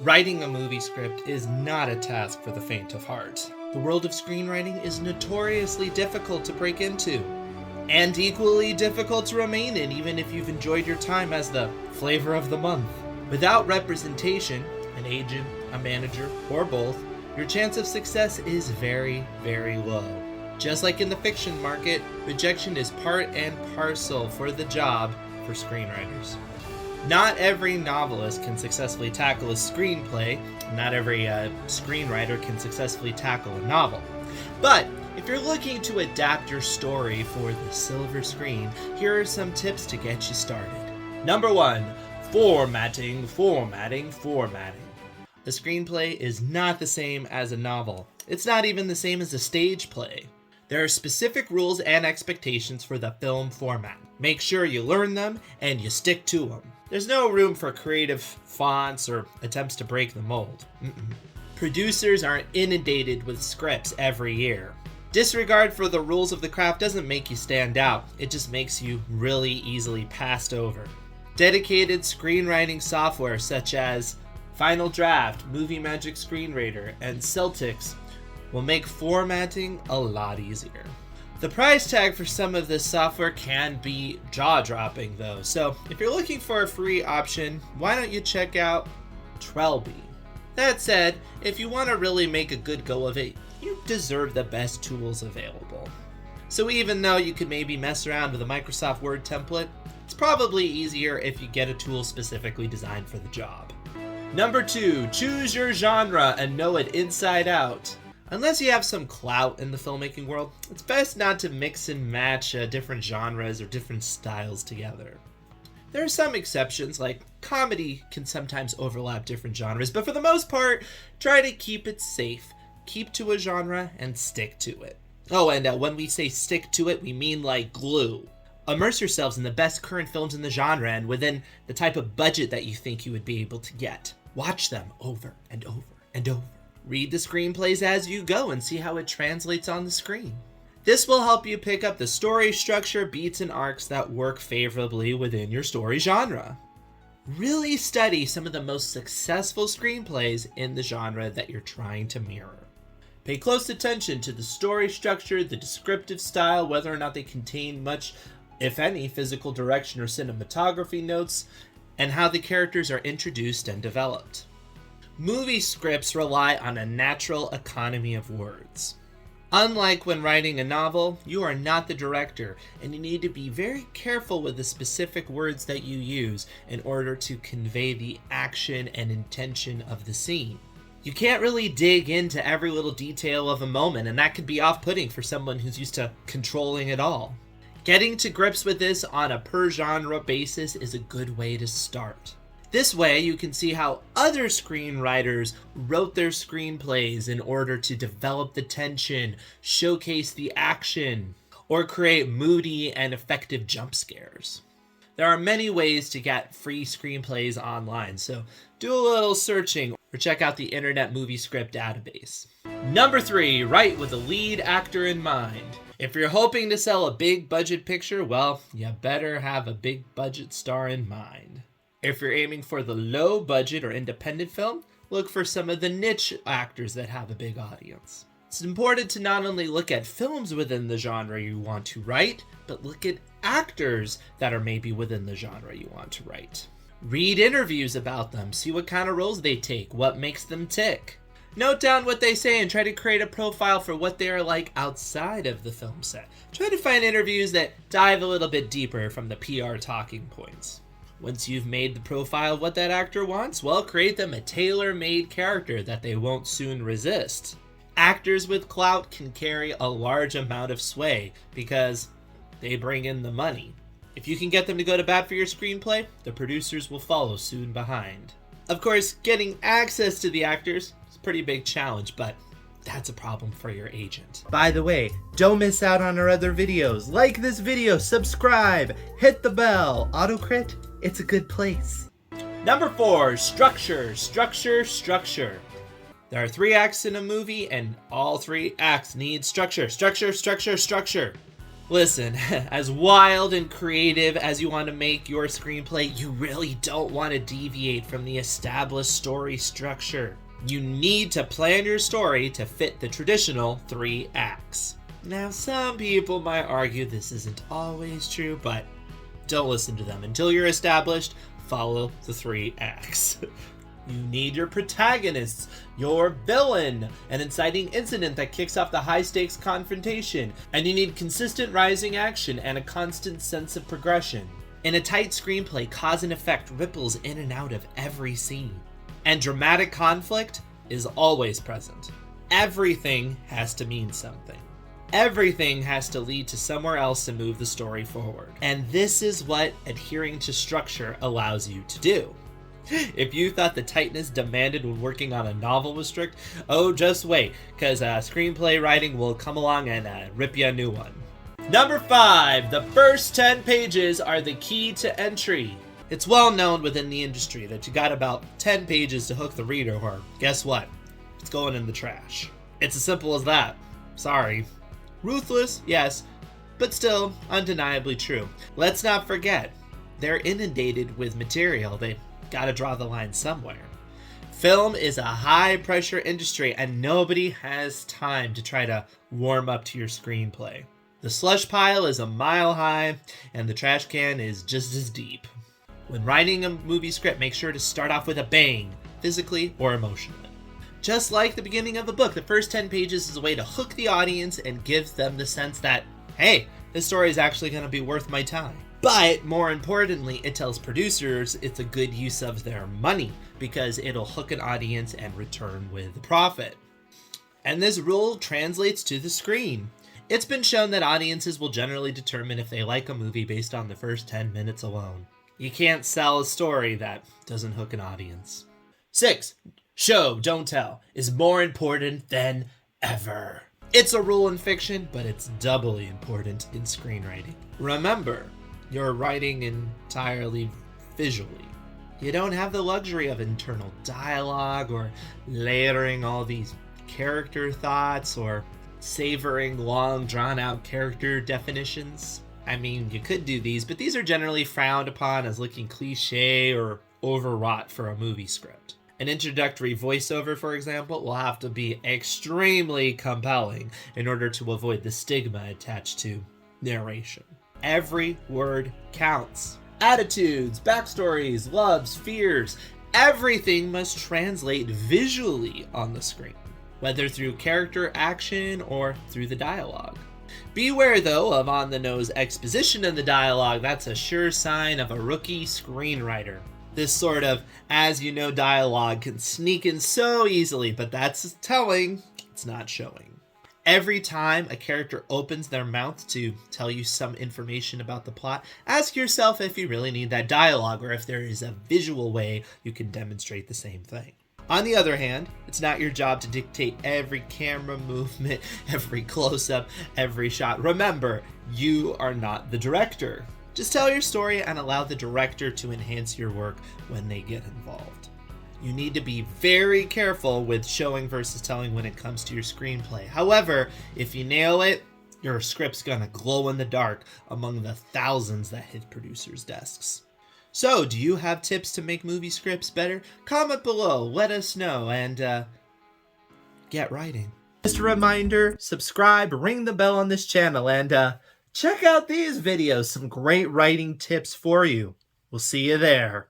Writing a movie script is not a task for the faint of heart. The world of screenwriting is notoriously difficult to break into, and equally difficult to remain in even if you've enjoyed your time as the flavor of the month. Without representation, an agent, a manager, or both, your chance of success is very, very low. Just like in the fiction market, rejection is part and parcel for the job for screenwriters. Not every novelist can successfully tackle a screenplay. Not every screenwriter can successfully tackle a novel. But if you're looking to adapt your story for the silver screen, here are some tips to get you started. Number 1, formatting. A screenplay is not the same as a novel. It's not even the same as a stage play. There are specific rules and expectations for the film format. Make sure you learn them and you stick to them. There's no room for creative fonts or attempts to break the mold. Producers aren't inundated with scripts every year. Disregard for the rules of the craft doesn't make you stand out. It just makes you really easily passed over. Dedicated screenwriting software such as Final Draft, Movie Magic Screenwriter, and Celtics will make formatting a lot easier. The price tag for some of this software can be jaw-dropping though, so if you're looking for a free option, why don't you check out Trelby? That said, if you want to really make a good go of it, you deserve the best tools available. So even though you could maybe mess around with a Microsoft Word template, it's probably easier if you get a tool specifically designed for the job. Number 2, choose your genre and know it inside out. Unless you have some clout in the filmmaking world, it's best not to mix and match different genres or different styles together. There are some exceptions, like comedy can sometimes overlap different genres, but for the most part, try to keep it safe. Keep to a genre and stick to it. Oh, and when we say stick to it, we mean like glue. Immerse yourselves in the best current films in the genre and within the type of budget that you think you would be able to get. Watch them over and over and over. Read the screenplays as you go and see how it translates on the screen. This will help you pick up the story structure, beats, and arcs that work favorably within your story genre. Really study some of the most successful screenplays in the genre that you're trying to mirror. Pay close attention to the story structure, the descriptive style, whether or not they contain much, if any, physical direction or cinematography notes, and how the characters are introduced and developed. Movie scripts rely on a natural economy of words. Unlike when writing a novel, you are not the director, and you need to be very careful with the specific words that you use in order to convey the action and intention of the scene. You can't really dig into every little detail of a moment, and that could be off-putting for someone who's used to controlling it all. Getting to grips with this on a per-genre basis is a good way to start. This way, you can see how other screenwriters wrote their screenplays in order to develop the tension, showcase the action, or create moody and effective jump scares. There are many ways to get free screenplays online, so do a little searching or check out the Internet Movie Script database. Number 3, write with a lead actor in mind. If you're hoping to sell a big budget picture, well, you better have a big budget star in mind. If you're aiming for the low budget or independent film, look for some of the niche actors that have a big audience. It's important to not only look at films within the genre you want to write, but look at actors that are maybe within the genre you want to write. Read interviews about them, see what kind of roles they take, what makes them tick. Note down what they say and try to create a profile for what they are like outside of the film set. Try to find interviews that dive a little bit deeper from the PR talking points. Once you've made the profile of what that actor wants, well, create them a tailor-made character that they won't soon resist. Actors with clout can carry a large amount of sway because they bring in the money. If you can get them to go to bat for your screenplay, the producers will follow soon behind. Of course, getting access to the actors is a pretty big challenge, but that's a problem for your agent. By the way, don't miss out on our other videos. Like this video, subscribe, hit the bell. Autocrit, it's a good place. Number 4, structure. There are 3 acts in a movie, and all 3 acts need structure. Listen, as wild and creative as you want to make your screenplay, you really don't want to deviate from the established story structure. You need to plan your story to fit the traditional 3 acts. Now, some people might argue this isn't always true, but don't listen to them. Until you're established, follow the 3 acts. You need your protagonists, your villain, an inciting incident that kicks off the high-stakes confrontation, and you need consistent rising action and a constant sense of progression. In a tight screenplay, cause and effect ripples in and out of every scene, and dramatic conflict is always present. Everything has to mean something. Everything has to lead to somewhere else and move the story forward. And this is what adhering to structure allows you to do. If you thought the tightness demanded when working on a novel was strict, oh, just wait, because screenplay writing will come along and rip you a new one. Number 5, the first 10 pages are the key to entry. It's well known within the industry that you got about 10 pages to hook the reader, or guess what? It's going in the trash. It's as simple as that. Sorry. Ruthless, yes, but still undeniably true. Let's not forget, they're inundated with material. They gotta draw the line somewhere. Film is a high-pressure industry, and nobody has time to try to warm up to your screenplay. The slush pile is a mile high, and the trash can is just as deep. When writing a movie script, make sure to start off with a bang, physically or emotionally. Just like the beginning of a book, the first 10 pages is a way to hook the audience and give them the sense that, hey, this story is actually going to be worth my time. But more importantly, it tells producers it's a good use of their money because it'll hook an audience and return with a profit. And this rule translates to the screen. It's been shown that audiences will generally determine if they like a movie based on the first 10 minutes alone. You can't sell a story that doesn't hook an audience. 6. Show, don't tell is more important than ever. It's a rule in fiction, but it's doubly important in screenwriting. Remember, you're writing entirely visually. You don't have the luxury of internal dialogue or layering all these character thoughts or savoring long drawn-out character definitions. I mean, you could do these, but these are generally frowned upon as looking cliche or overwrought for a movie script. An introductory voiceover, for example, will have to be extremely compelling in order to avoid the stigma attached to narration. Every word counts. Attitudes, backstories, loves, fears, everything must translate visually on the screen, whether through character action or through the dialogue. Beware, though, of on-the-nose exposition in the dialogue. That's a sure sign of a rookie screenwriter. This sort of as-you-know dialogue can sneak in so easily, but that's telling, it's not showing. Every time a character opens their mouth to tell you some information about the plot, ask yourself if you really need that dialogue or if there is a visual way you can demonstrate the same thing. On the other hand, it's not your job to dictate every camera movement, every close-up, every shot. Remember, you are not the director. Just tell your story and allow the director to enhance your work when they get involved. You need to be very careful with showing versus telling when it comes to your screenplay. However, if you nail it, your script's gonna glow in the dark among the thousands that hit producers' desks. So, do you have tips to make movie scripts better? Comment below, let us know, and get writing. Just a reminder, subscribe, ring the bell on this channel, and check out these videos, some great writing tips for you. We'll see you there.